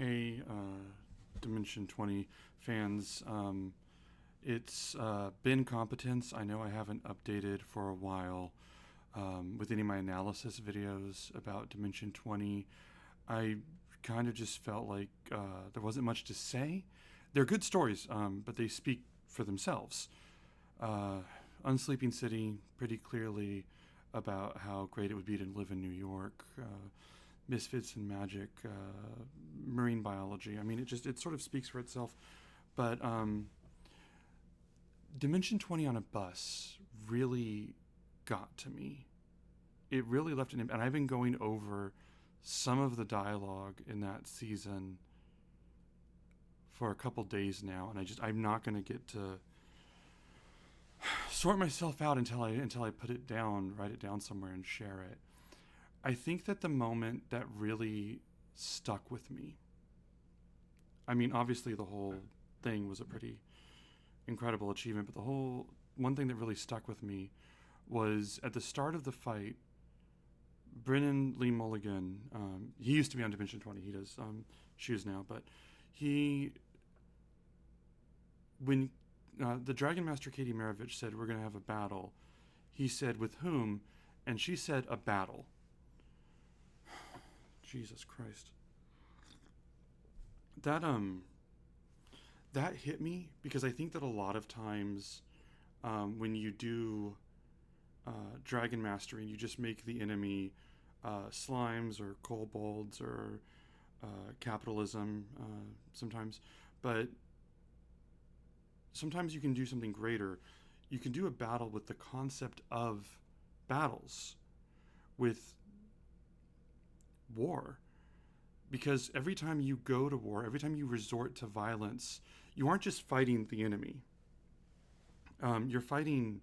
Hey, Dimension 20 fans. It's been competence. I know I haven't updated for a while with any of my analysis videos about Dimension 20. I kind of just felt like there wasn't much to say. They're good stories, but they speak for themselves. Uh, Unsleeping City, pretty clearly about how great it would be to live in New York. Misfits and Magic, marine biology. I mean, it sort of speaks for itself. But Dimension 20 on a bus really got to me. It really left an impact. And I've been going over some of the dialogue in that season for a couple days now, and I'm not going to get to sort myself out until I put it down, write it down somewhere, and share it. I think that the moment that really stuck with me, I mean, obviously the whole thing was a pretty incredible achievement, but the whole one thing that really stuck with me was at the start of the fight. Brennan Lee Mulligan, he used to be on Dimension 20. He does shoes now, but he, when the Dragon Master Katie Maravich said we're going to have a battle, he said with whom, and she said a battle. Jesus Christ. That that hit me because I think that a lot of times when you do dragon mastery, you just make the enemy slimes or kobolds or capitalism sometimes, but sometimes you can do something greater. You can do a battle with the concept of battles, with war, because every time you go to war, every time you resort to violence, you aren't just fighting the enemy. You're fighting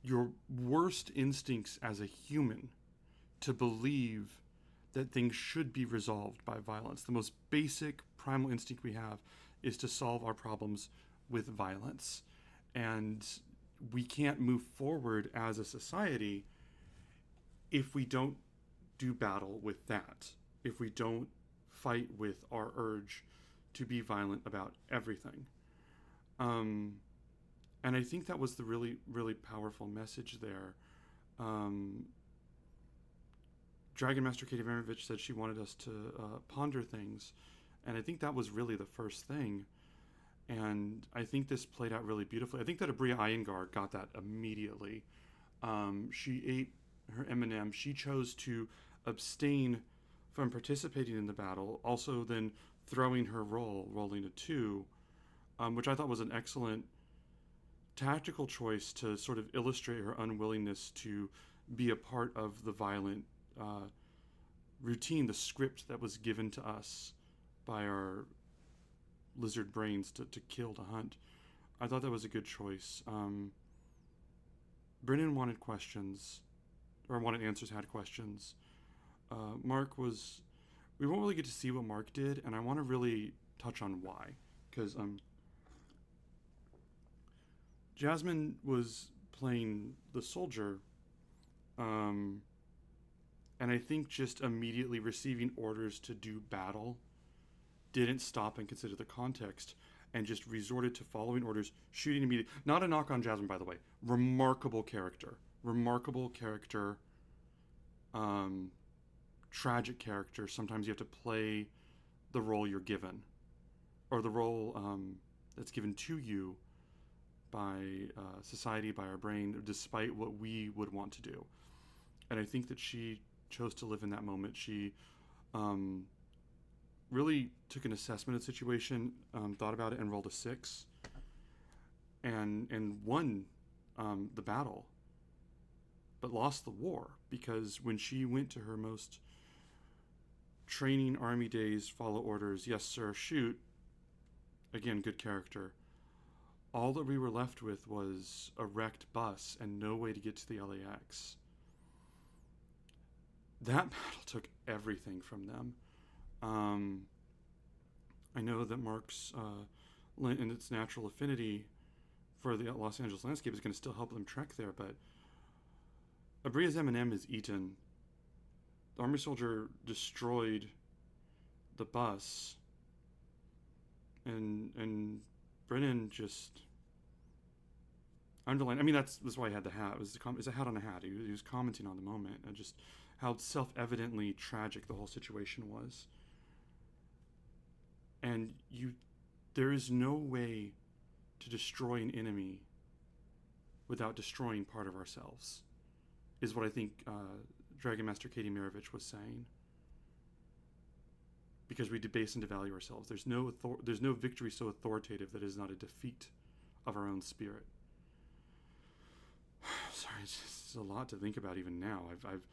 your worst instincts as a human to believe that things should be resolved by violence. The most basic primal instinct we have is to solve our problems with violence. And we can't move forward as a society if we don't do battle with that, if we don't fight with our urge to be violent about everything. Um, and I think that was the really, really powerful message there. Um, Dragon Master Katie Maravich said she wanted us to ponder things, and I think that was really the first thing. And I think this played out really beautifully. I think that Abria Iyengar got that immediately. She ate her M&M. She chose to abstain from participating in the battle, also then throwing her roll, rolling a 2, which I thought was an excellent tactical choice to sort of illustrate her unwillingness to be a part of the violent routine, the script that was given to us by our lizard brains to kill, to hunt. I thought that was a good choice. Brennan wanted questions, or wanted answers, had questions. Mark was. We won't really get to see what Mark did, and I want to really touch on why. Because Jasmine was playing the soldier, and I think just immediately receiving orders to do battle didn't stop and consider the context and just resorted to following orders, shooting immediately. Not a knock on Jasmine, by the way. Remarkable character. Remarkable character. Um, Tragic character. Sometimes you have to play the role you're given, or the role that's given to you by society, by our brain, despite what we would want to do. And I think that she chose to live in that moment. She really took an assessment of the situation, thought about it, and rolled a 6, and won the battle, but lost the war because when she went to her most training army days, follow orders, yes sir, shoot, again, good character. All that we were left with was a wrecked bus and no way to get to the LAX. That battle took everything from them. I know that Mark's and its natural affinity for the Los Angeles landscape is going to still help them trek there, but Abria's M&M is eaten. The army soldier destroyed the bus, and Brennan just underlined. I mean, that's why he had the hat. It was a hat on a hat. He was commenting on the moment and just how self-evidently tragic the whole situation was. And there is no way to destroy an enemy without destroying part of ourselves, is what I think Dragon Master Katie Maravich was saying. Because we debase and devalue ourselves. There's no victory so authoritative that is not a defeat of our own spirit. Sorry, it's a lot to think about even now. I've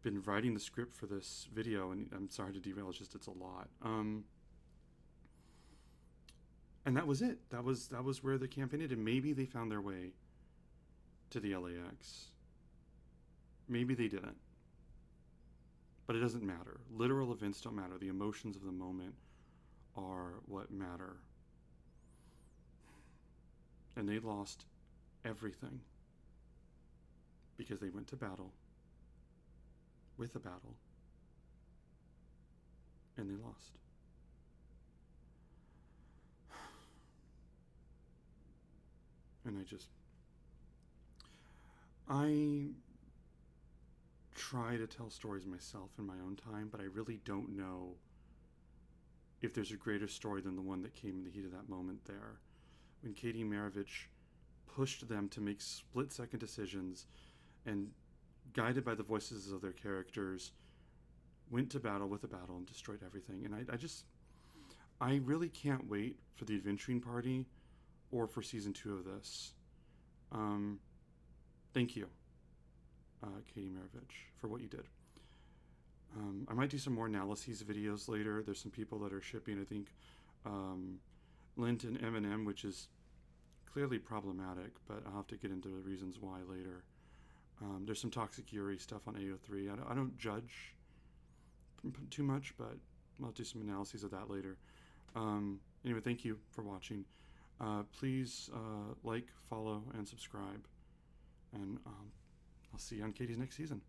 been writing the script for this video, and I'm sorry to derail. It's a lot. And that was it. That was where the campaign ended. Maybe they found their way to the LAX. Maybe they didn't. But it doesn't matter. Literal events don't matter. The emotions of the moment are what matter. And they lost everything because they went to battle with a battle and they lost. And I try to tell stories myself in my own time, but I really don't know if there's a greater story than the one that came in the heat of that moment there. When Katie Maravich pushed them to make split-second decisions and, guided by the voices of their characters, went to battle with a battle and destroyed everything. And I really can't wait for the adventuring party or for season 2 of this. Thank you, Katie Maravich, for what you did. I might do some more analyses videos later. There's some people that are shipping, I think, Lint and M&M, which is clearly problematic, but I'll have to get into the reasons why later. There's some Toxic Yuri stuff on AO3. I don't judge too much, but I'll do some analyses of that later. Anyway, thank you for watching. Please like, follow, and subscribe. And I'll see you on Katie's next season.